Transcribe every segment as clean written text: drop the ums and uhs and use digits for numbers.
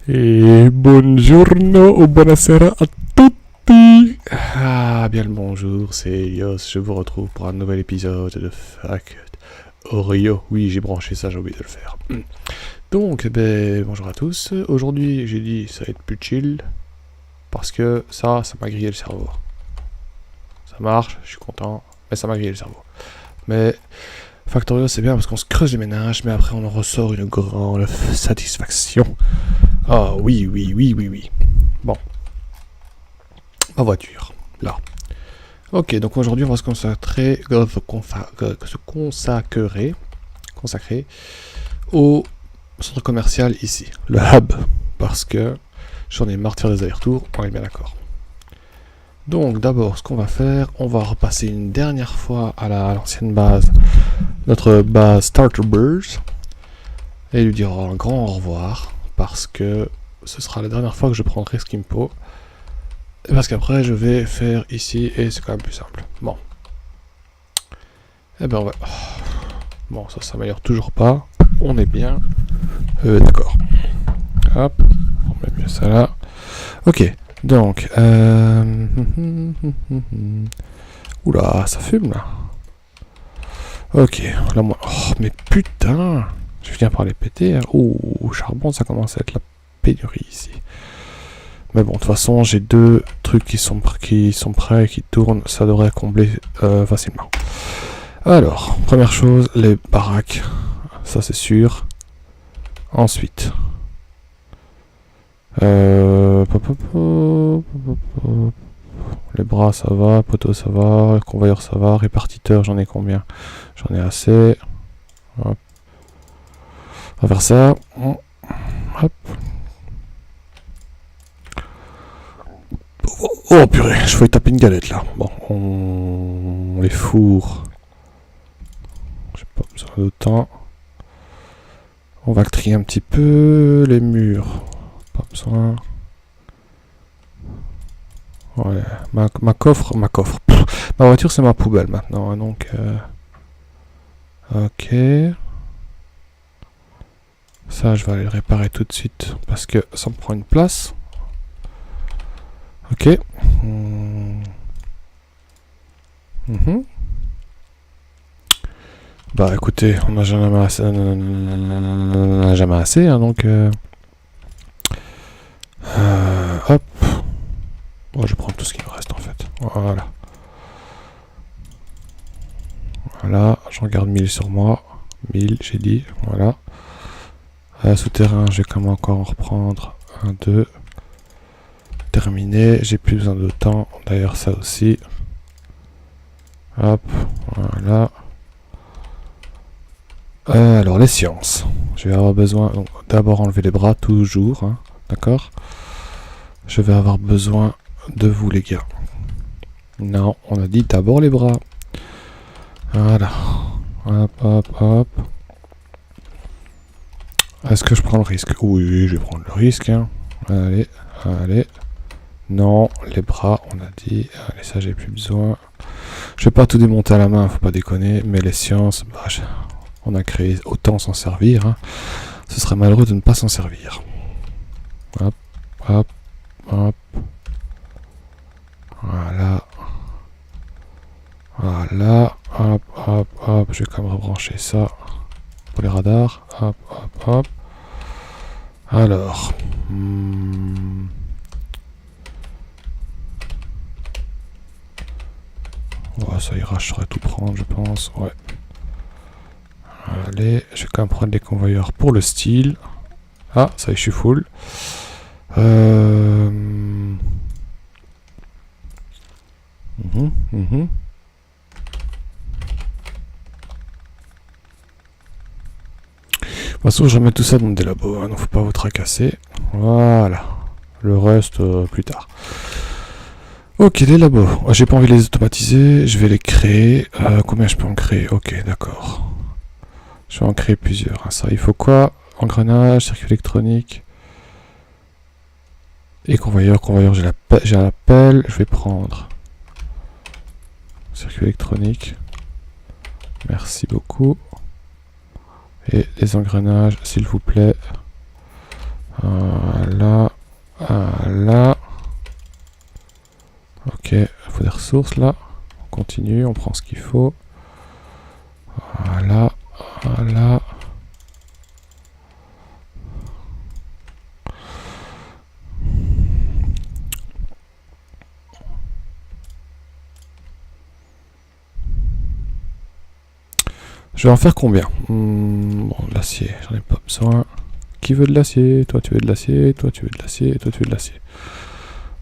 Et buongiorno ou buonasera a tutti. Ah, bien le bonjour, c'est Elios, je vous retrouve pour un nouvel épisode de Fuck Oreo. Oui, j'ai branché ça, j'ai oublié de le faire. Donc, bonjour à tous. Aujourd'hui, j'ai dit ça va être plus chill, parce que ça m'a grillé le cerveau. Ça marche, je suis content, mais ça m'a grillé le cerveau. Mais Factorio, c'est bien parce qu'on se creuse les ménages, mais après on en ressort une grande satisfaction. Ah oui. Bon, ma voiture, là. Ok, donc aujourd'hui on va se consacrer au centre commercial ici, le hub, parce que j'en ai marre de faire des allers-retours, on est bien d'accord. Donc d'abord, ce qu'on va faire, on va repasser une dernière fois à l'ancienne base, notre base Starterburst, et lui dire un grand au revoir, parce que ce sera la dernière fois que je prendrai ce qu'il me faut. Et parce qu'après, je vais faire ici, et c'est quand même plus simple. Bon. Eh ben, on va... Bon, ça s'améliore toujours pas. On est bien. D'accord. Hop. On met mieux ça là. Ok. Donc, oula, ça fume là. Ok, là moi... Oh, mais putain. Je viens par les péter. Hein. Oh, charbon, ça commence à être la pénurie ici. Mais bon, de toute façon, j'ai deux trucs qui sont prêts, qui tournent. Ça devrait combler facilement. Alors, première chose, les baraques. Ça, c'est sûr. Ensuite... les bras ça va, poteau ça va, convoyeur ça va, répartiteur j'en ai combien? J'en ai assez. Hop. On va faire ça. Hop. Oh purée, je vais taper une galette là. Bon, on les fourre. J'ai pas besoin d'autant. On va trier un petit peu les murs. Pas besoin. Ouais, ma coffre. Pff, ma voiture c'est ma poubelle maintenant, hein, donc ok. Ça je vais aller le réparer tout de suite parce que ça me prend une place. Ok. Bah écoutez, on n'a jamais assez, hein, donc hop. Oh, je vais prendre tout ce qui me reste en fait. Voilà. Voilà, j'en garde 1000 sur moi. 1000, j'ai dit. Voilà. Souterrain, je vais quand même encore en reprendre. 1, 2. Terminé. J'ai plus besoin de temps. D'ailleurs, ça aussi. Hop. Voilà. Alors, les sciences. Je vais avoir besoin... D'abord enlever les bras, toujours. Hein, d'accord. Je vais avoir besoin de vous, les gars. Non, on a dit d'abord les bras. Voilà. Hop. Est-ce que je prends le risque? Oui, je vais prendre le risque. Hein. Allez. Non, les bras, on a dit. Allez, ça, j'ai plus besoin. Je vais pas tout démonter à la main, faut pas déconner. Mais les sciences, bah, on a créé, autant s'en servir. Hein. Ce serait malheureux de ne pas s'en servir. Hop. Voilà. Hop. Je vais quand même rebrancher ça pour les radars. Hop. Alors. Oh, ça ira, je saurais tout prendre, je pense. Ouais. Allez, je vais quand même prendre les convoyeurs pour le style. Ah, ça y est, je suis full. De toute façon, je remets tout ça dans des labos, hein, donc faut pas vous tracasser. Voilà. Le reste, plus tard. Ok, les labos. J'ai pas envie de les automatiser, je vais les créer. Combien je peux en créer? Ok, d'accord. Je vais en créer plusieurs. Hein, ça, il faut quoi? Engrenage, circuit électronique. Et convoyeur, j'ai la pelle. Je vais prendre circuit électronique. Merci beaucoup. Et les engrenages, s'il vous plaît. Voilà. des ressources là. On continue, on prend ce qu'il faut. Voilà, voilà. Je vais en faire combien? Bon, de l'acier, j'en ai pas besoin. Qui veut de l'acier? Toi tu veux de l'acier, toi tu veux de l'acier, toi tu veux de l'acier.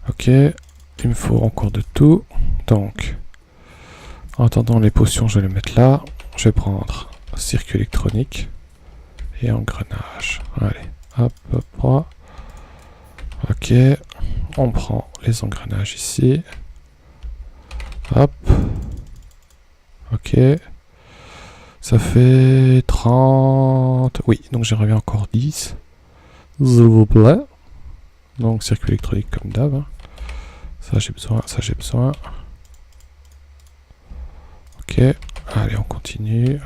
Ok, il me faut encore de tout. Donc, en attendant les potions, je vais les mettre là. Je vais prendre circuit électronique et engrenage. Allez, hop, hop, hop. Ok, on prend les engrenages ici. Hop. Ok. Ça fait 30... Oui, donc j'ai remis encore 10. S'il vous plaît. Donc circuit électronique comme d'hab. Hein. Ça j'ai besoin, ça j'ai besoin. Ok, allez on continue.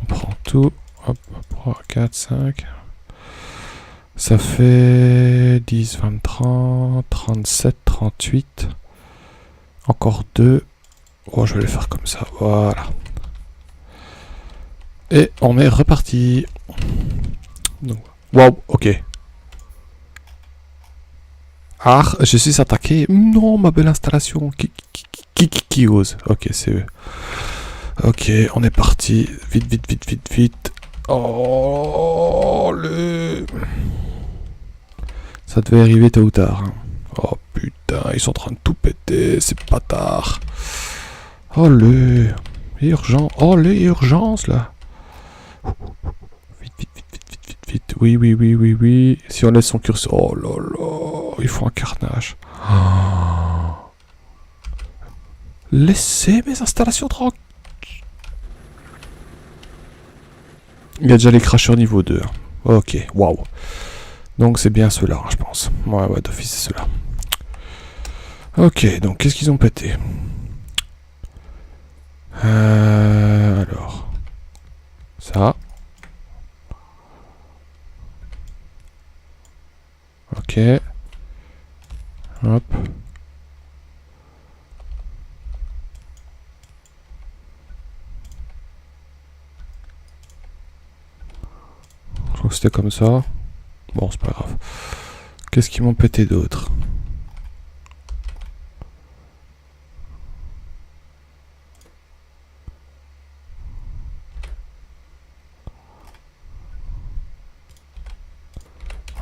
On prend tout. Hop, 3, 4, 5. Ça fait 10, 20, 30, 37, 38. Encore 2. Oh, je vais les faire comme ça, voilà. Et on est reparti. Waouh, ok. Ah, je suis attaqué. Non, ma belle installation. Qui ose? Ok, c'est eux. Ok, on est parti. Vite, vite, vite, vite, vite. Oh, ça devait arriver tôt ou tard. Hein. Oh putain, ils sont en train de tout péter. C'est pas tard. Oh urgent. Oh les urgences là. Vite, vite, vite, vite, vite, vite, vite. Oui, oui, oui, oui, oui. Si on laisse son curseur. Oh là là. Il faut un carnage. Oh. Laissez mes installations tranquilles. Il y a déjà les crashers niveau 2. Ok, waouh. Donc c'est bien ceux-là, hein, je pense. Ouais, ouais, d'office c'est ceux-là. Ok, donc qu'est-ce qu'ils ont pété? Alors. Ça. Ok. Hop. Je crois que c'était comme ça. Bon, c'est pas grave. Qu'est-ce qu'ils m'ont pété d'autre?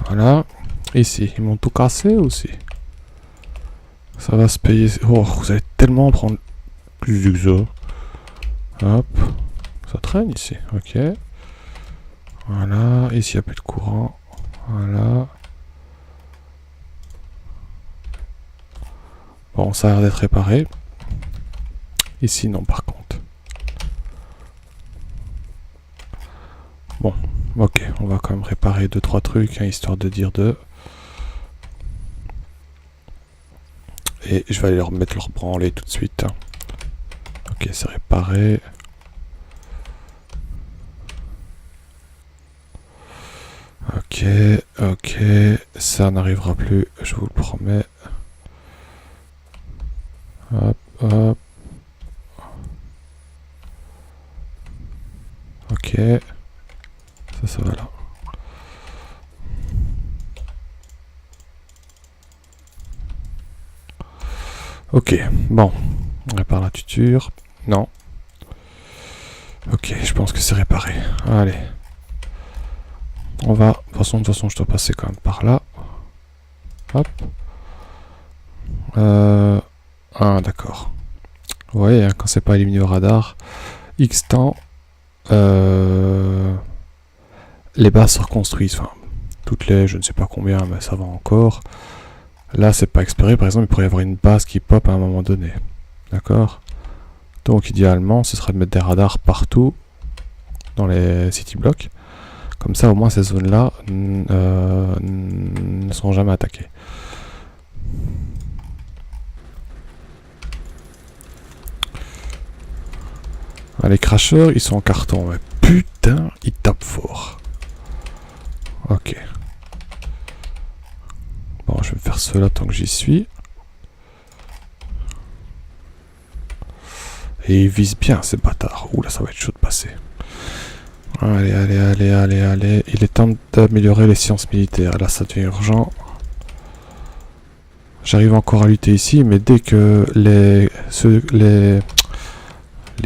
Voilà. Ici, ils m'ont tout cassé aussi. Ça va se payer. Oh, vous allez tellement prendre plus que ça. Hop. Ça traîne ici. Ok. Voilà. Ici, il n'y a plus de courant. Voilà. Bon, ça a l'air d'être réparé. Ici, non, par contre. Bon, ok. On va quand même réparer 2-3 trucs, hein, histoire de dire deux. Et je vais aller leur mettre leur branlée tout de suite. Hein. Ok, c'est réparé. Ok, ok. Ça n'arrivera plus, je vous le promets. Hop, hop. Ok. Ça va là. Ok, bon. On répare la tuture. Non. Ok, je pense que c'est réparé. Allez. On va... De toute façon, je dois passer quand même par là. Hop. Ah, d'accord. Vous voyez, hein, quand c'est pas éliminé au radar, X temps, les bases se reconstruisent. Enfin, toutes les, je ne sais pas combien, mais ça va encore. Là, c'est pas expiré. Par exemple, il pourrait y avoir une base qui pop à un moment donné. D'accord? Donc, idéalement, ce serait de mettre des radars partout dans les city blocks. Comme ça, au moins, ces zones-là ne seront jamais attaquées. Ah, les crashers, ils sont en carton. Mais putain, ils tapent fort. Ok. Bon, je vais me faire cela tant que j'y suis. Et ils visent bien, ces bâtards. Ouh là, ça va être chaud de passer. Allez, allez, allez, allez, allez. Il est temps d'améliorer les sciences militaires. Là, ça devient urgent. J'arrive encore à lutter ici, mais dès que les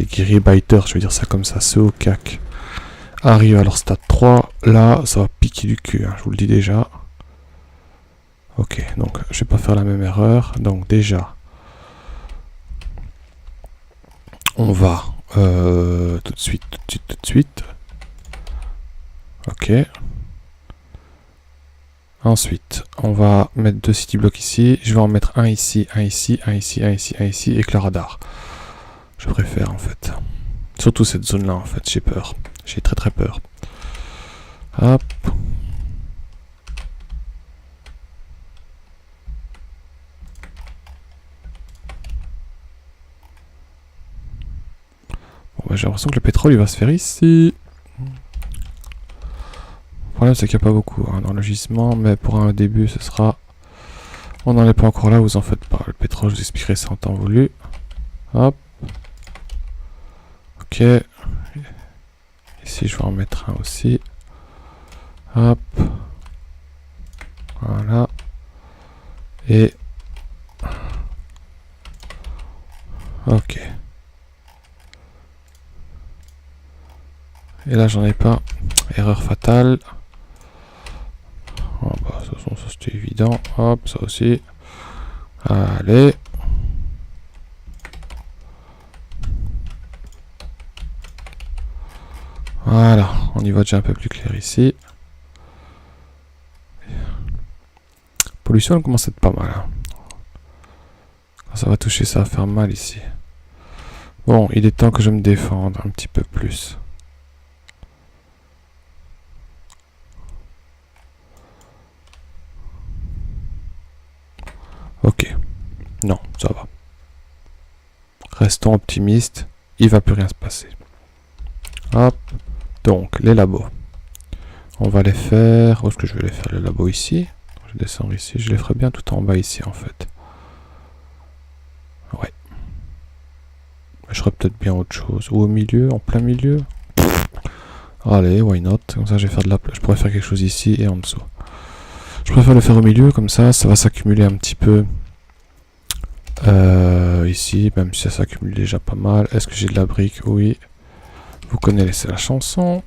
guerriers biters, je vais dire ça comme ça, ceux au CAC, arrivent à leur stade 3, là, ça va piquer du cul, hein, je vous le dis déjà. Ok, donc je vais pas faire la même erreur. Donc déjà, on va tout de suite, tout de suite, tout de suite. Ok. Ensuite, on va mettre 2 city blocks ici. Je vais en mettre un ici, un ici, un ici, un ici, un ici, et que le radar. Je préfère en fait. Surtout cette zone-là en fait, j'ai peur. J'ai très très peur. Hop. Bon, bah, j'ai l'impression que le pétrole il va se faire ici. Le problème c'est qu'il n'y a pas beaucoup hein, dans le gisement, mais pour un début ce sera... On n'en est pas encore là, vous en faites pas. Le pétrole, je vous expliquerai ça en temps voulu. Hop. Ok. Ici je vais en mettre un aussi. Hop. Voilà. Et... Ok. Et là j'en ai pas. Erreur fatale. Oh, bah, de toute façon ça c'était évident. Hop, ça aussi. Allez. Voilà, on y voit déjà un peu plus clair ici. Pollution elle commence à être pas mal. Hein. Quand ça va toucher, ça va faire mal ici. Bon, il est temps que je me défende un petit peu plus. Ok. Non, ça va. Restons optimistes. Il va plus rien se passer. Hop. Donc, les labos. On va les faire... Où est-ce que je vais les faire, les labos ici? Je descends ici. Je les ferai bien tout en bas ici, en fait. Ouais. Je ferais peut-être bien autre chose. Ou au milieu, en plein milieu. Allez, why not? Comme ça, je vais faire de la... Je pourrais faire quelque chose ici et en dessous. Je préfère le faire au milieu, comme ça va s'accumuler un petit peu ici, même si ça s'accumule déjà pas mal. Est-ce que j'ai de la brique? Oui. Vous connaissez la chanson.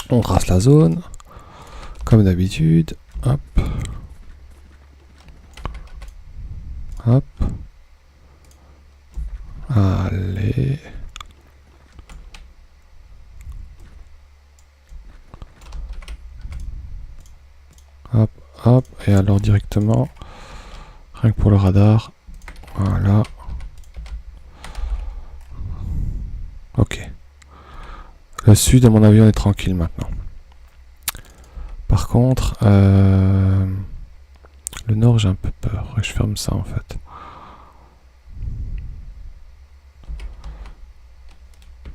On trace la zone, comme d'habitude. Hop. Hop. Allez. Hop, hop. Et alors directement, rien que pour le radar. Voilà. Ok. Le sud, à mon avis, on est tranquille maintenant. Par contre, le nord, j'ai un peu peur. Je ferme ça en fait.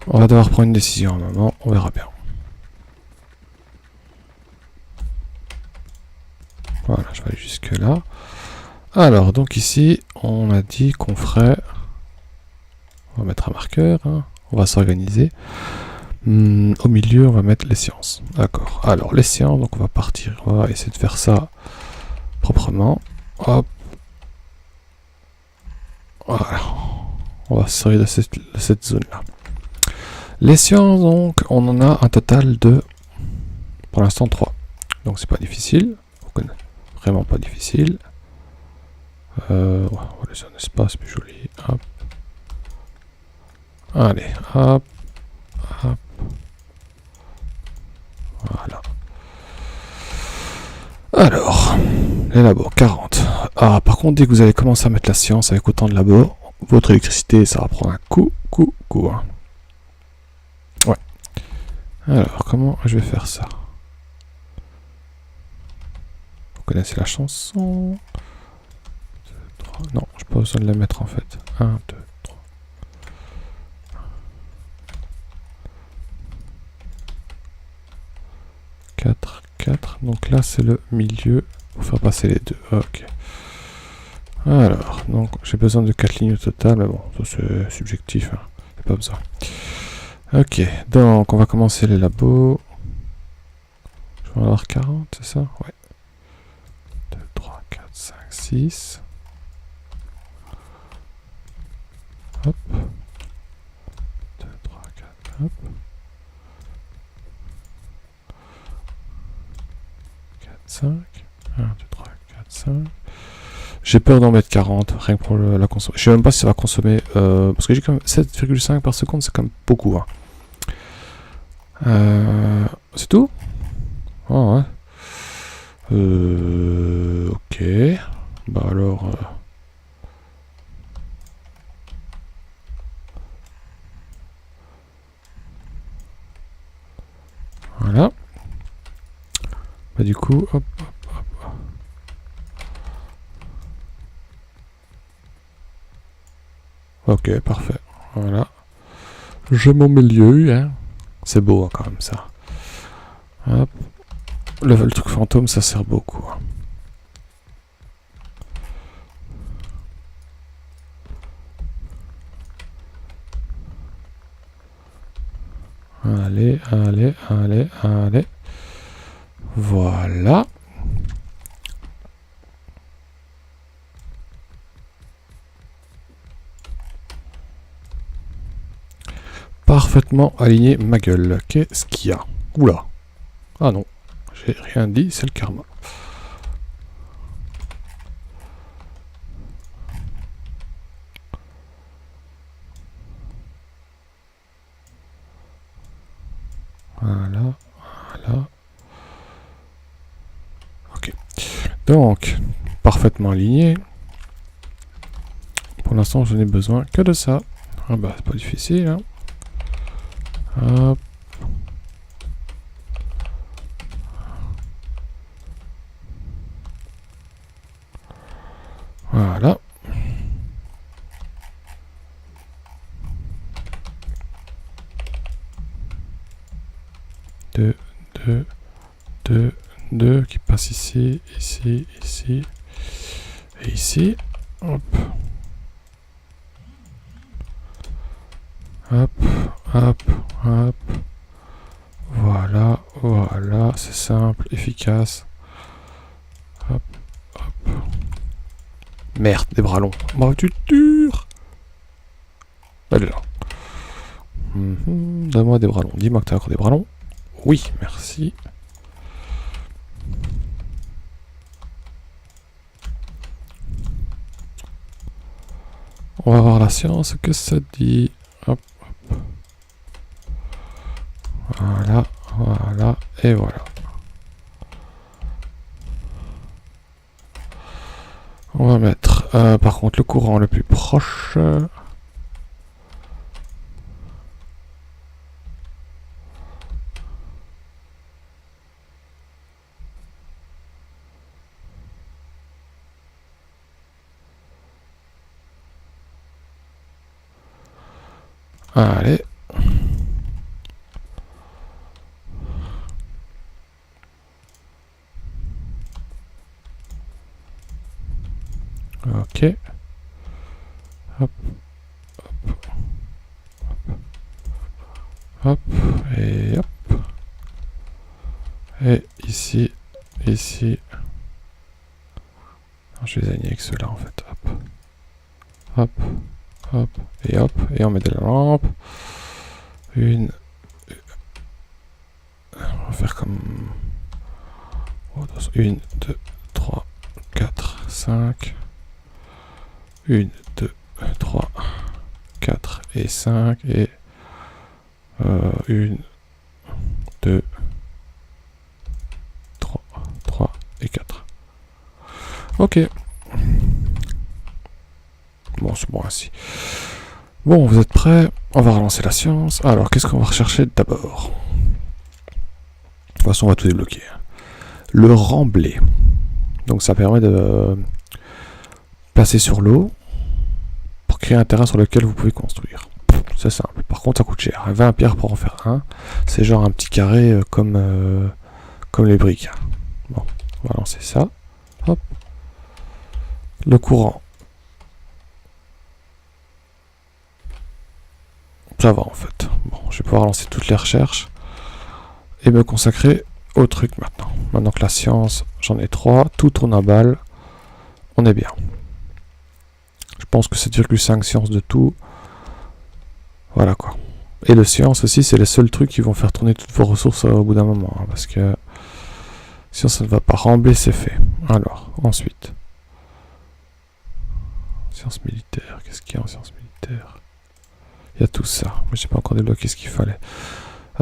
On va devoir prendre une décision à un moment. On verra bien. Voilà, je vais aller jusque là. Alors, donc ici, on a dit qu'on ferait... On va mettre un marqueur. Hein. On va s'organiser. Au milieu, on va mettre les sciences. D'accord. Alors, les sciences, donc on va partir. On va essayer de faire ça proprement. Hop. Voilà. On va se servir de cette zone-là. Les sciences, donc, on en a un total de, pour l'instant, 3. Donc, c'est pas difficile. Vraiment pas difficile. Ouais, on va laisser un espace plus joli. Hop. Allez, hop. Hop. Voilà. Alors, les labos, 40. Ah, par contre, dès que vous allez commencer à mettre la science avec autant de labos, votre électricité, ça va prendre un coup. Hein. Ouais. Alors, comment je vais faire ça? Vous connaissez la chanson? 2, 3. Non, je n'ai pas besoin de la mettre en fait. 1, 2, 3. Donc là, c'est le milieu pour faire passer les deux. Ok. Alors, donc j'ai besoin de 4 lignes au total, mais bon, ça c'est subjectif, hein. J'ai pas besoin. Ok, donc on va commencer les labos. Je vais en avoir 40, c'est ça? Ouais. 2, 3, 4, 5, 6. Hop. 2, 3, 4, hop. 4, 5. 1, 2, 3, 4, 5. J'ai peur d'en mettre 40, rien que pour la consommer. Je sais même pas si ça va consommer, parce que j'ai quand même 7,5 par seconde, c'est quand même beaucoup. Hein. C'est tout? Oh, ouais. Ok. Bah alors... Voilà. Bah du coup, hop, hop, hop. Ok, parfait. Voilà. Je m'en milieu, hein. C'est beau hein, quand même ça. Hop. Le truc fantôme, ça sert beaucoup. Hein. Allez, allez, allez, allez. Voilà. Parfaitement aligné ma gueule. Qu'est-ce qu'il y a? Oula. Ah non. J'ai rien dit, c'est le karma. Voilà. Voilà. Ok. Donc, parfaitement aligné. Pour l'instant, je n'ai besoin que de ça. Ah bah, c'est pas difficile. Hein. Hop. Voilà. Deux qui passe ici, ici, ici et ici. Hop. Hop, hop, hop. Voilà, voilà, c'est simple, efficace. Hop, hop. Merde, des bras longs. Bah, tu dures. Elle est là. Donne-moi des bras longs. Dis-moi que t'as encore des bras longs. Oui, merci. On va voir la science, que ça dit. Hop, hop. Voilà, voilà, et voilà. On va mettre, par contre, le courant le plus proche. Allez. Ok. Hop. Hop. Hop. Et hop. Et ici. Ici. Non, je vais les aligner avec ceux-là en fait. Hop. Hop. Hop. Et hop. Et on met de la lampe. Une. On va faire comme... 1, 2, 3, 4, 5. 1, 2, 3, 4 et 5. Et 1, 2, 3 et 4. Ok. Bon, c'est bon ainsi. Bon, vous êtes prêts? On va relancer la science. Alors, qu'est-ce qu'on va rechercher d'abord? De toute façon, on va tout débloquer. Le remblai. Donc, ça permet de passer sur l'eau pour créer un terrain sur lequel vous pouvez construire. C'est simple. Par contre, ça coûte cher. 20 pierres pour en faire un. C'est genre un petit carré comme les briques. On va lancer ça. Hop. Le courant. Ça va en fait. Bon, je vais pouvoir lancer toutes les recherches et me consacrer au truc maintenant. Maintenant que la science, j'en ai 3, tout tourne à balle, on est bien. Je pense que 7,5 sciences de tout. Voilà quoi. Et le science aussi, c'est les seuls trucs qui vont faire tourner toutes vos ressources au bout d'un moment. Hein, parce que sinon ça ne va pas rembler, c'est fait. Alors, ensuite. Sciences militaires, qu'est-ce qu'il y a en sciences militaires? Il y a tout ça, mais j'ai pas encore débloqué ce qu'il fallait.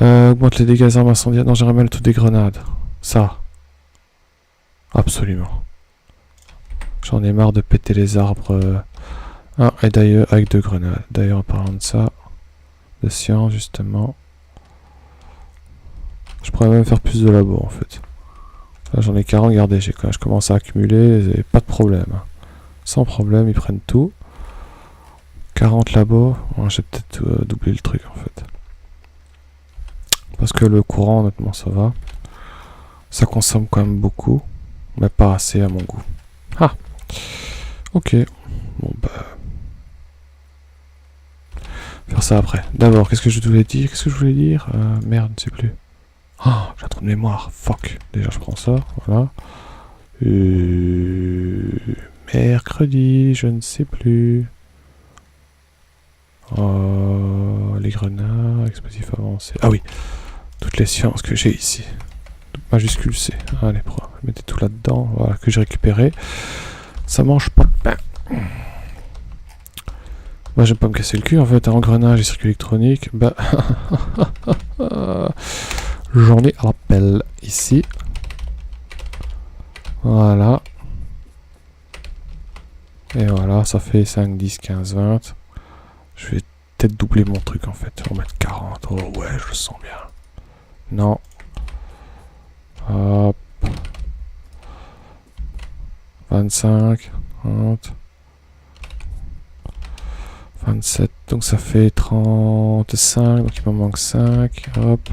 Augmente les dégâts des armes incendiaires. Non, j'aimerais bien le tout des grenades. Ça. Absolument. J'en ai marre de péter les arbres. Ah, et d'ailleurs, avec 2 grenades. D'ailleurs, en parlant de ça, de science, justement. Je pourrais même faire plus de labos, en fait. Là, j'en ai 40, regardez, je commence à accumuler, et pas de problème. Hein. Sans problème, ils prennent tout. 40 labos, ouais, j'ai peut-être doublé le truc, en fait. Parce que le courant, honnêtement, ça va. Ça consomme quand même beaucoup, mais pas assez à mon goût. Ah, ok. Bon, bah... faire ça après. D'abord, qu'est-ce que je voulais dire? Merde, je ne sais plus. Oh, j'ai un trou de mémoire. Fuck. Déjà, je prends ça. Voilà. Mercredi, je ne sais plus. Les grenades, explosifs avancés. Ah oui. Toutes les sciences que j'ai ici. Majuscule C. Allez, mettez tout là-dedans. Voilà, que j'ai récupéré. Ça mange pas de pain. Moi, j'aime pas me casser le cul. En fait, un engrenage et circuit électronique, bah... j'en ai à la pelle ici. Voilà. Et voilà, ça fait 5, 10, 15, 20. Je vais peut-être doubler mon truc, en fait. On va mettre 40. Oh ouais, je le sens bien. Non. Hop. 25. 30. 27, donc ça fait 35, donc il m'en manque 5, hop.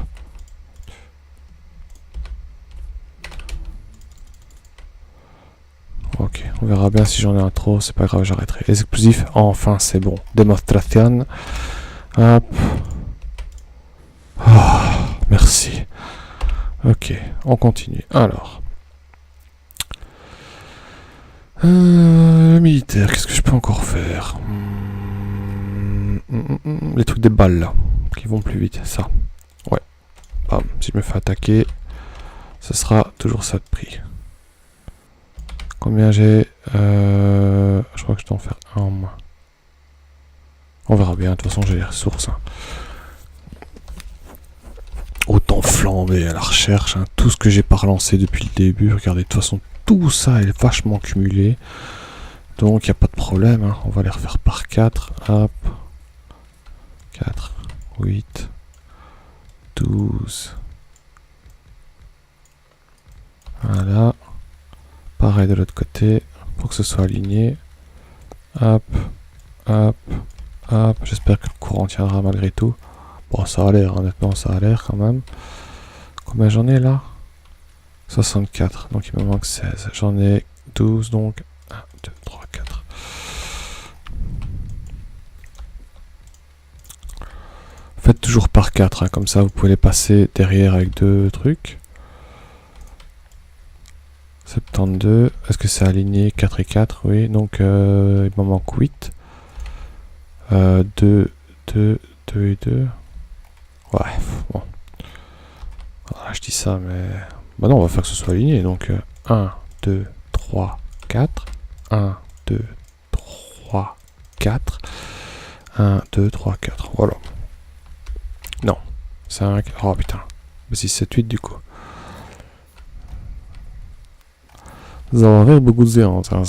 Ok, on verra bien si j'en ai un trop, c'est pas grave, j'arrêterai. Les explosifs, enfin c'est bon. Demonstration. Hop. Oh, merci. Ok, on continue. Alors. Militaire, qu'est-ce que je peux encore faire? Les trucs des balles là, qui vont plus vite, ça. Ouais. Bam. Si je me fais attaquer, ce sera toujours ça de prix. Combien j'ai je crois que je dois en faire un en moins. On verra bien, de toute façon j'ai les ressources. Hein. Autant flamber à la recherche, hein. Tout ce que j'ai pas relancé depuis le début, regardez, de toute façon tout ça est vachement cumulé. Donc il n'y a pas de problème, hein. On va les refaire par 4. Hop. 4, 8, 12. Voilà. Pareil de l'autre côté, pour que ce soit aligné. Hop, hop, hop. J'espère que le courant tiendra malgré tout. Bon, ça a l'air, honnêtement, ça a l'air quand même. Combien j'en ai là? 64, donc il me manque 16. J'en ai 12, donc 1, 2, 3, 4. Faites toujours par 4, hein, comme ça vous pouvez les passer derrière avec 2 trucs. 72, est-ce que c'est aligné 4 et 4? Oui, donc il m'en manque 8. 2, 2, 2 et 2. Ouais, bon. Voilà, je dis ça, mais... Bah non, on va faire que ce soit aligné, donc 1, 2, 3, 4. 1, 2, 3, 4. 1, 2, 3, 4, voilà. Non, 5, oh putain. 6, 7, 8 du coup. Vous avez beaucoup de zéro, ça.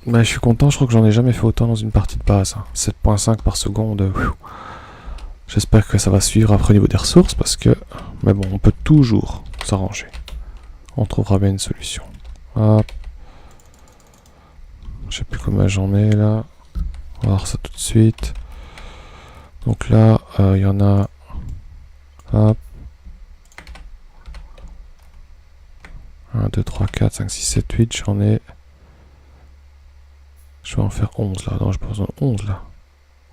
Mais je suis content, je crois que j'en ai jamais fait autant dans une partie de base. Hein. 7.5 par seconde. J'espère que ça va suivre après au niveau des ressources parce que... Mais bon, on peut toujours s'arranger. On trouvera bien une solution. Hop. Je sais plus combien j'en ai là. On va voir ça tout de suite. Donc là, il y en a... Hop. 1, 2, 3, 4, 5, 6, 7, 8, j'en ai... Je vais en faire 11 là. Non, j'ai pas besoin de 11 là.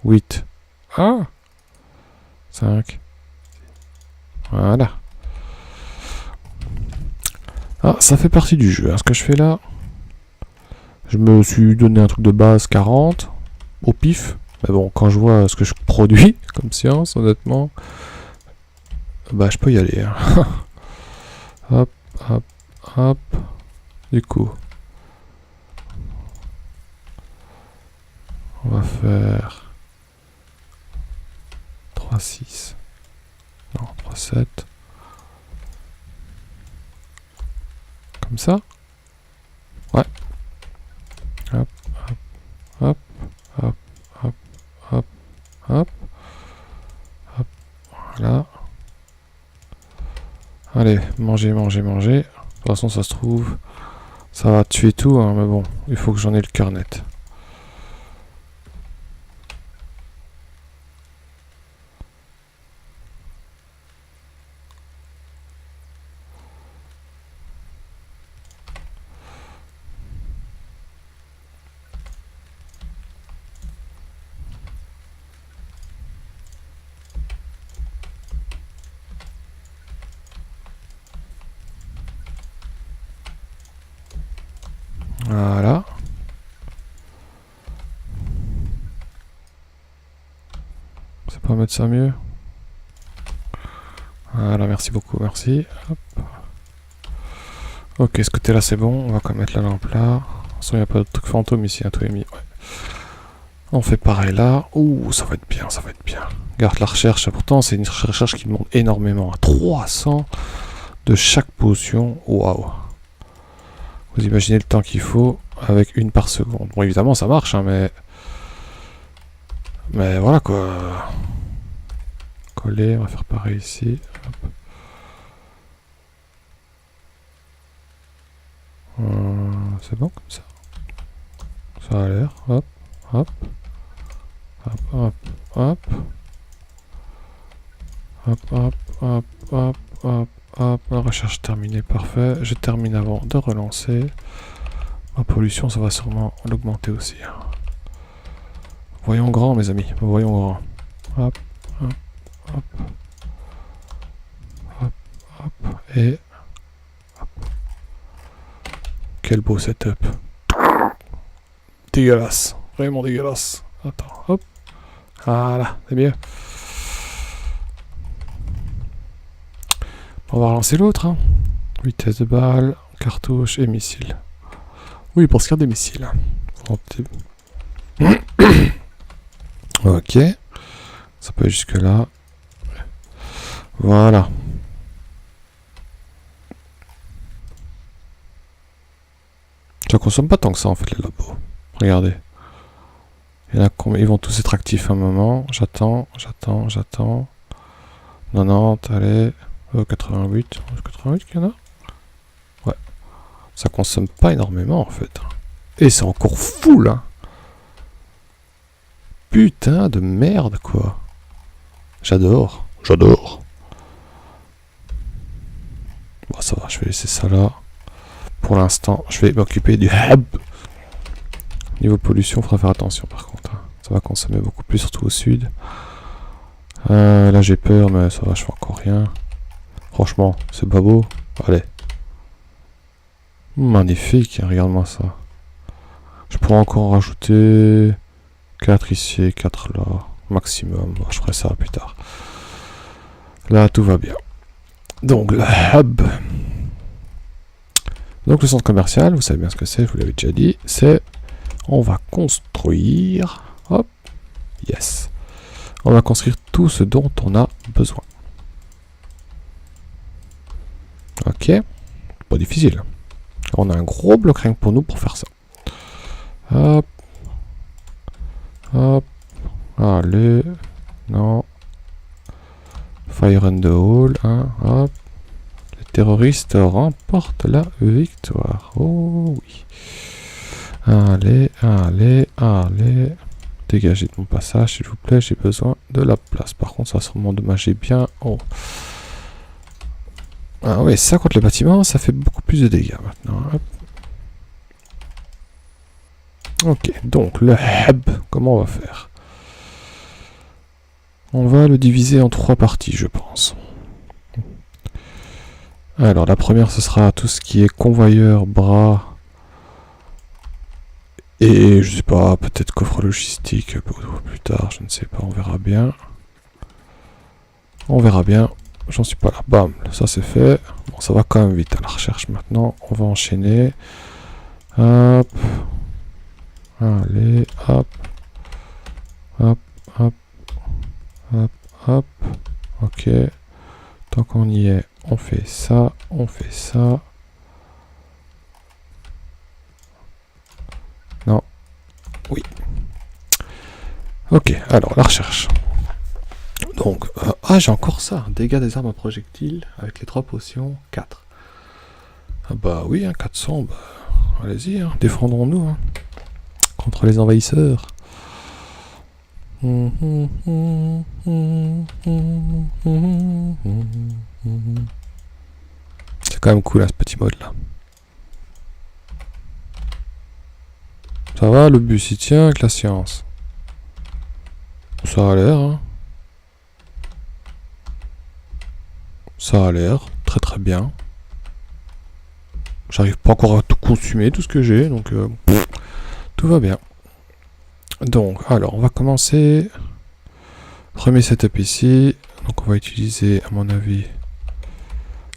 8. Ah 5. Voilà. Ah, ça fait partie du jeu. Hein, ce que je fais là, je me suis donné un truc de base 40 au pif. Mais bon, quand je vois ce que je produis comme science, honnêtement, bah je peux y aller. Hein. Hop, hop, hop. Du coup, on va faire 3, 6. Non, 3, 7. Comme ça. Ouais. Hop, hop, hop, hop, hop, hop, hop, voilà. Allez, manger, manger, manger. De toute façon, ça se trouve, ça va tuer tout, hein, mais bon, il faut que j'en ai le cœur net. Voilà. Ça peut mettre ça mieux. Voilà, merci beaucoup, merci. Hop. Ok, ce côté-là c'est bon, on va quand même mettre la lampe là. De toute façon, il n'y a pas de truc fantôme ici, hein, tout est mis. Ouais. On fait pareil là. Ouh, ça va être bien, ça va être bien. Regarde la recherche, pourtant c'est une recherche qui demande énormément. 300 de chaque potion, waouh. Vous imaginez le temps qu'il faut avec une par seconde. Bon, évidemment, ça marche, hein, mais voilà quoi. Coller, on va faire pareil ici. Hop. C'est bon comme ça. Ça a l'air. Hop, hop, hop, hop, hop, hop, hop, hop, hop, hop. Hop, la recherche terminée, parfait. Je termine avant de relancer. Ma pollution, ça va sûrement l'augmenter aussi. Voyons grand, mes amis. Voyons grand. Hop, hop, hop. Hop, hop. Et... hop. Quel beau setup. Dégueulasse. Vraiment dégueulasse. Attends, hop. Voilà, c'est mieux. On va relancer l'autre. Hein. Vitesse de balle, cartouche et missile. Oui, pour se faire des missiles. Ok. Ça peut aller jusque là. Voilà. Ça consomme pas tant que ça en fait les labos. Regardez. Il y en a combien? Ils vont tous être actifs à un moment. J'attends, j'attends, j'attends. 90, allez. 88. 88 qu'il y en a? Ouais. Ça consomme pas énormément en fait. Et c'est encore full hein. Putain de merde quoi. J'adore. J'adore. Bon ça va, je vais laisser ça là. Pour l'instant, je vais m'occuper du hub. Niveau pollution, il faudra faire attention par contre. Hein. Ça va consommer beaucoup plus, surtout au sud. Là j'ai peur, mais ça va, je fais encore rien. Franchement, c'est pas beau. Allez. Magnifique, regarde-moi ça. Je pourrais encore en rajouter 4 ici et 4 là. Maximum. Je ferai ça plus tard. Là, tout va bien. Donc, le hub. Donc, le centre commercial, vous savez bien ce que c'est, je vous l'avais déjà dit. C'est... on va construire... hop. Yes. On va construire tout ce dont on a besoin. Ok. Pas difficile. On a un gros bloc rien que pour nous pour faire ça. Hop. Hop. Allez. Non. Fire in the hole. Hein. Hop. Les terroristes remportent la victoire. Oh oui. Allez, allez, allez. Dégagez de mon passage, s'il vous plaît. J'ai besoin de la place. Par contre, ça va sûrement endommager bien. Oh. Ah ouais, ça contre les bâtiments, ça fait beaucoup plus de dégâts maintenant. Hop. Ok, donc le hub, comment on va faire? On va le diviser en 3 parties, je pense. Alors, la première, ce sera tout ce qui est convoyeur, bras, et je sais pas, peut-être coffre logistique plus tard, je ne sais pas, on verra bien. On verra bien, j'en suis pas là. Bam, ça c'est fait. Bon, ça va quand même vite à la recherche maintenant. On va enchaîner. Hop. Allez, hop. Hop, hop. Hop, hop. Ok. Tant qu'on y est, on fait ça, on fait ça. Non. Oui. Ok, alors la recherche. Donc, j'ai encore ça. Dégâts des armes à projectiles avec les 3 potions, 4. Ah bah oui, hein, 400, bah, allez-y, hein, défendons-nous hein, contre les envahisseurs. C'est quand même cool hein, ce petit mode là. Ça va, le bus il tient avec la science. Ça a l'air, hein. Ça a l'air très très bien. J'arrive pas encore à tout consumer, tout ce que j'ai, donc tout va bien. Donc, alors, on va commencer. Premier setup ici. Donc, on va utiliser, à mon avis,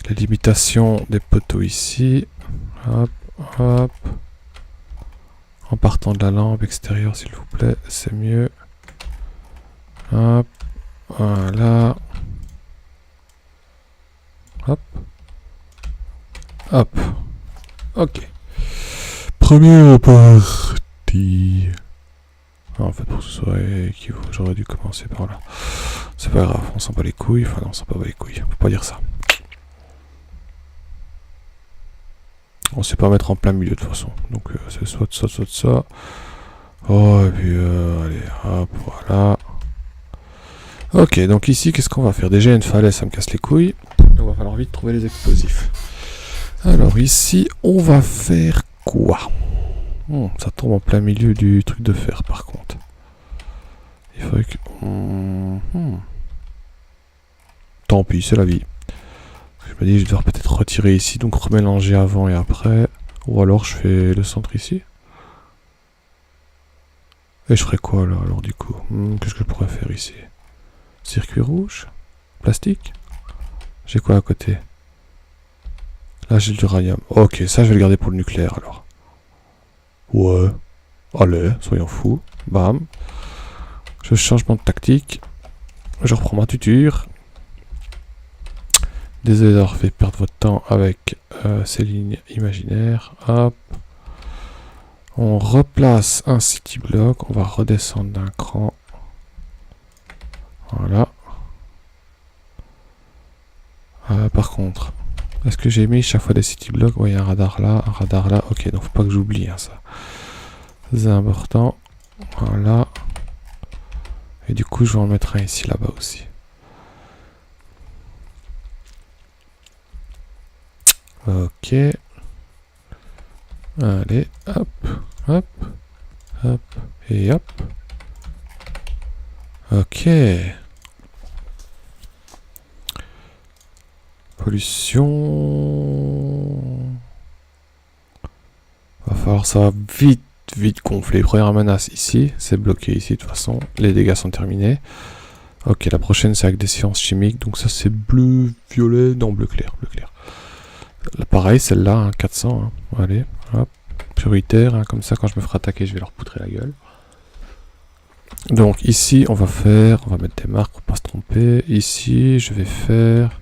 les limitations des poteaux ici. Hop, hop. En partant de la lampe extérieure, s'il vous plaît, c'est mieux. Hop, voilà. Hop. Hop. Ok. Première partie. En fait, pour que ce soit équivaut, j'aurais dû commencer par là. C'est pas grave, on s'en bat les couilles. Enfin, non, on s'en bat les couilles. Faut pas dire ça. On sait pas mettre en plein milieu de toute façon. Donc, c'est soit de ça, soit de ça. Oh, et puis, allez, hop, voilà. Ok, donc ici, qu'est-ce qu'on va faire? Déjà, une falaise, ça me casse les couilles. Il va falloir vite trouver les explosifs. Alors, ici, on va faire quoi? Ça tombe en plein milieu du truc de fer, par contre. Il faudrait que... Tant pis, c'est la vie. Je me dis, je vais peut-être retirer ici, donc remélanger avant et après. Ou alors, je fais le centre ici. Et je ferai quoi, là, alors, du coup? Qu'est-ce que je pourrais faire ici? Circuit rouge? Plastique? J'ai quoi à côté? Là, j'ai de l'uranium. Ok, ça, je vais le garder pour le nucléaire, alors. Ouais. Allez, soyons fous. Bam. Je changement de tactique. Je reprends ma tuture. Désolé d'avoir fait perdre votre temps avec ces lignes imaginaires. Hop. On replace un city block. On va redescendre d'un cran. Voilà. Par contre, est-ce que j'ai mis chaque fois des city blocks? Oui, il y a un radar là, un radar là. Ok, donc faut pas que j'oublie hein, ça. C'est important. Voilà. Et du coup, je vais en mettre un ici, là-bas aussi. Ok. Allez, hop, hop, hop, et hop. Ok. Pollution. Va falloir ça va vite gonfler. Première menace ici, c'est bloqué ici de toute façon. Les dégâts sont terminés. Ok, la prochaine c'est avec des sciences chimiques. Donc ça c'est bleu, violet, non bleu clair, bleu clair. Là, pareil, celle-là, hein, 400. Hein. Allez, hop, prioritaire. Hein, comme ça, quand je me ferai attaquer, je vais leur poutrer la gueule. Donc ici, on va mettre des marques pour pas se tromper. Ici, je vais faire...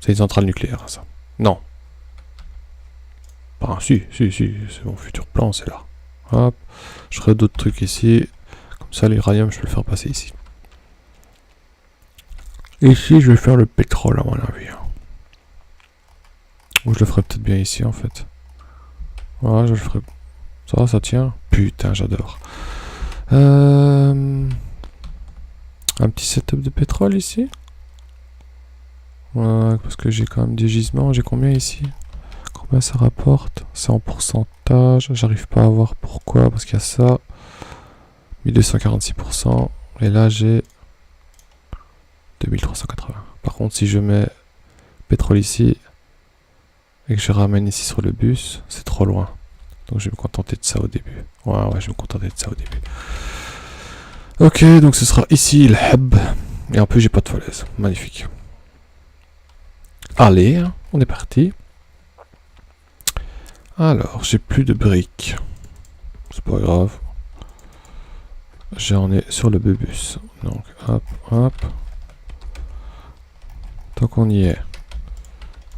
C'est une centrale nucléaire, ça. Non. Ah, si, c'est mon futur plan, c'est là. Hop, je ferai d'autres trucs ici. Comme ça, l'uranium, je peux le faire passer ici. Ici, je vais faire le pétrole, à mon avis. Ou je le ferai peut-être bien ici, en fait. Voilà, je le ferai... Ça tient. Putain, j'adore. Un petit setup de pétrole ici. Voilà, parce que j'ai quand même des gisements. J'ai combien ici? Combien ça rapporte? C'est en pourcentage. J'arrive pas à voir pourquoi. Parce qu'il y a ça. 1246%. Et là, j'ai 2380. Par contre, si je mets pétrole ici et que je ramène ici sur le bus, c'est trop loin. Donc, je vais me contenter de ça au début. Ouais, je vais me contenter de ça au début. Ok, donc ce sera ici le hub. Et en plus, j'ai pas de falaise. Magnifique. Allez, on est parti. Alors, j'ai plus de briques. C'est pas grave. J'en ai sur le bus. Donc, hop, hop. Tant qu'on y est.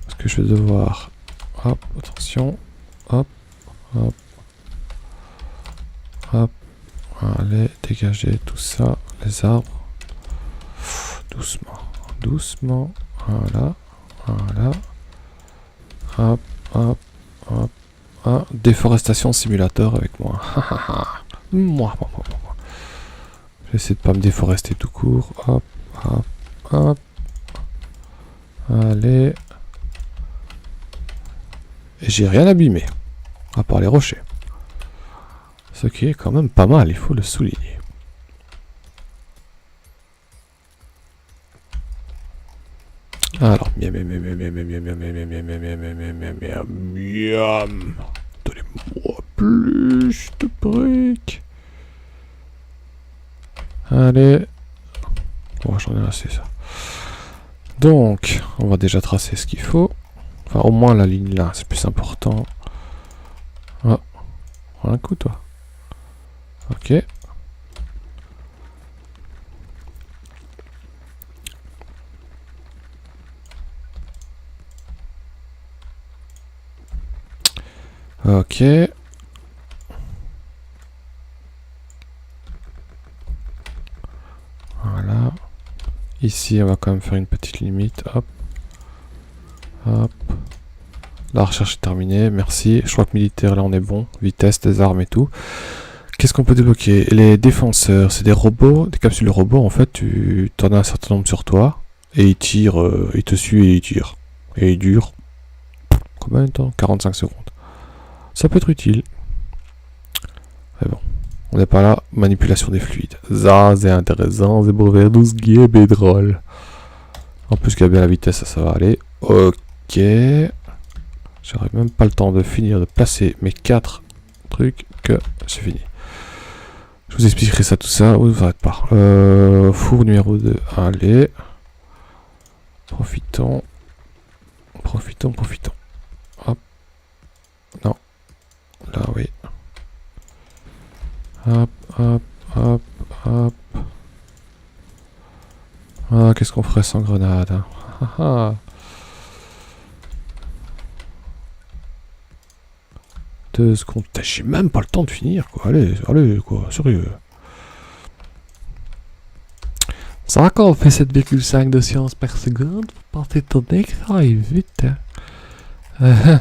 Parce que je vais devoir... Hop, attention. Hop, hop. Hop. Allez, dégager tout ça. Les arbres. Doucement. Doucement. Voilà. Voilà. Hop, hop, hop. Ah, déforestation simulateur avec moi. Moi. J'essaie de pas me déforester tout court. Hop, hop, hop. Allez. Et j'ai rien abîmé. À part les rochers. Ce qui est quand même pas mal, il faut le souligner. Alors, miam. Donnez-moi plus de briques. Allez. Bon, j'en ai assez ça. Donc, on va déjà tracer ce qu'il faut. Enfin, au moins la ligne là, c'est plus important. Ah, prends un coup, toi. Ok. Ok. Voilà. Ici, on va quand même faire une petite limite. Hop. Hop. La recherche est terminée. Merci. Je crois que militaire, là, on est bon. Vitesse des armes et tout. Qu'est-ce qu'on peut débloquer? Les défenseurs, c'est des robots, des capsules robots. En fait, tu en as un certain nombre sur toi. Et ils tirent, ils te suivent et ils tirent. Et ils durent. Combien de temps? 45 secondes. Ça peut être utile. Mais bon. On n'est pas là. Manipulation des fluides. Ça, c'est intéressant. C'est pour faire tout ce qui est pétrole. En plus, qu'il y a bien la vitesse, ça va aller. Ok. J'aurais même pas le temps de finir de placer mes 4 trucs que c'est fini. Je vous expliquerai ça, tout ça. Vous n'arrêtez pas. Four numéro 2. Allez. Profitons. Hop. Non. Là, oui. Hop. Ah, qu'est-ce qu'on ferait sans grenade, hein? 2 secondes. J'ai même pas le temps de finir, quoi. Allez, quoi. Sérieux. Ça va quand on fait 7,5 de science par seconde? Vous pensez étonné que ça aille vite, hein?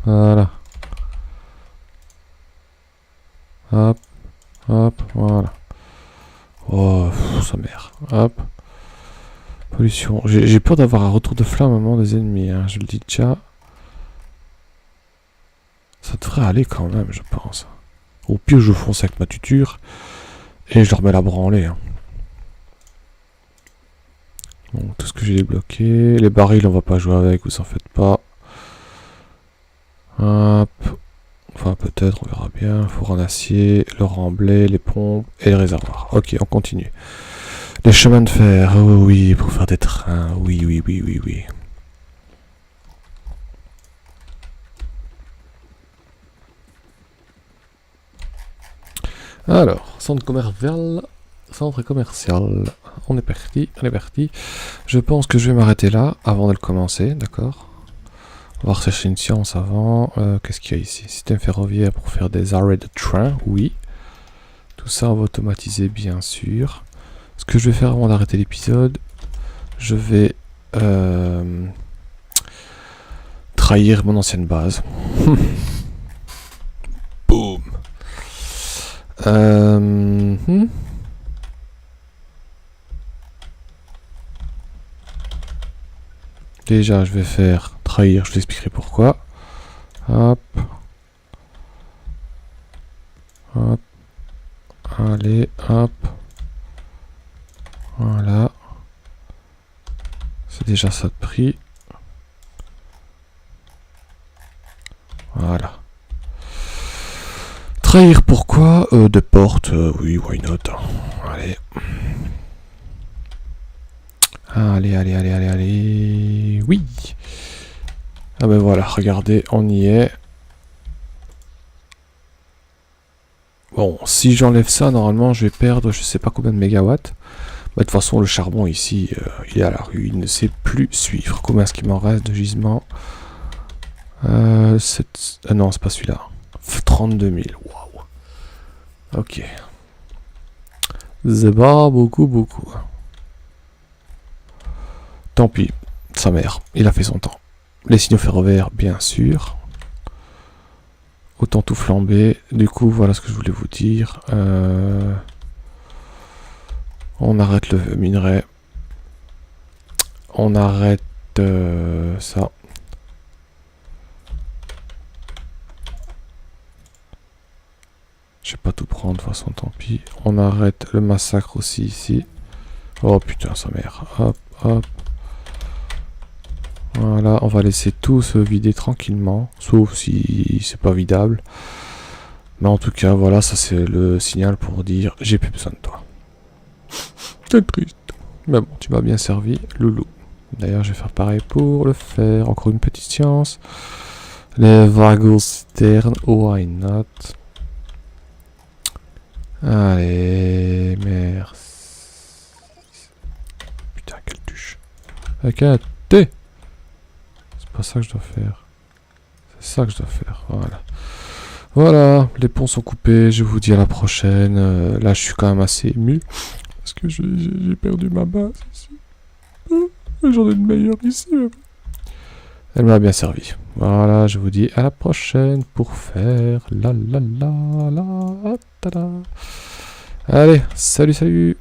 Voilà. Hop, voilà. Oh, sa mère. Hop. Pollution. J'ai peur d'avoir un retour de flamme à un moment des ennemis, hein. Je le dis déjà. Ça devrait aller quand même, je pense. Au pire, je fonce avec ma tuture. Et je leur mets la branlée, hein. Donc, tout ce que j'ai débloqué. Les barils, on va pas jouer avec, vous en faites pas. Hop. Enfin, peut-être, on verra bien. Four en acier, le remblai, les pompes et les réservoirs. Ok, on continue. Les chemins de fer, oh oui, pour faire des trains. Oui. Alors, centre commercial. On est parti. Je pense que je vais m'arrêter là avant de le commencer, d'accord? On va rechercher une science avant. Qu'est-ce qu'il y a ici? Système ferroviaire pour faire des arrêts de train, oui. Tout ça, on va automatiser, bien sûr. Ce que je vais faire avant d'arrêter l'épisode, je vais trahir mon ancienne base. Boum. Déjà, je vais faire trahir, je vous expliquerai pourquoi. Hop. Hop. Allez, hop. Voilà. C'est déjà ça de prix. Voilà. Trahir pourquoi de porte, oui, why not. Allez. Allez. Oui. Ah ben voilà, regardez, on y est. Bon, si j'enlève ça, normalement, je vais perdre je sais pas combien de mégawatts. Bah, de toute façon, le charbon ici, il est à la rue, il ne sait plus suivre. Combien est-ce qu'il m'en reste de gisement non, c'est pas celui-là. 32 000, waouh. Ok. C'est pas beaucoup. Tant pis, sa mère, il a fait son temps. Les signaux ferroviaires, bien sûr. Autant tout flamber. Du coup, voilà ce que je voulais vous dire. On arrête le minerai. On arrête ça. Je vais pas tout prendre, de toute façon, tant pis. On arrête le massacre aussi ici. Oh putain, sa mère. Hop. Voilà, on va laisser tout se vider tranquillement. Sauf si c'est pas vidable. Mais en tout cas, voilà, ça c'est le signal pour dire j'ai plus besoin de toi. C'est triste. Mais bon, tu m'as bien servi, loulou. D'ailleurs, je vais faire pareil pour le faire. Encore une petite science. Les wagons citernes, why not? Allez, merci. Putain, quelle tuche. Avec un T. C'est pas ça que je dois faire. C'est ça que je dois faire, voilà. Voilà, les ponts sont coupés, je vous dis à la prochaine. Là, je suis quand même assez ému. Parce que j'ai perdu ma base ici. J'en ai une meilleure ici. Elle m'a bien servi. Voilà, je vous dis à la prochaine pour faire la. Allez, salut.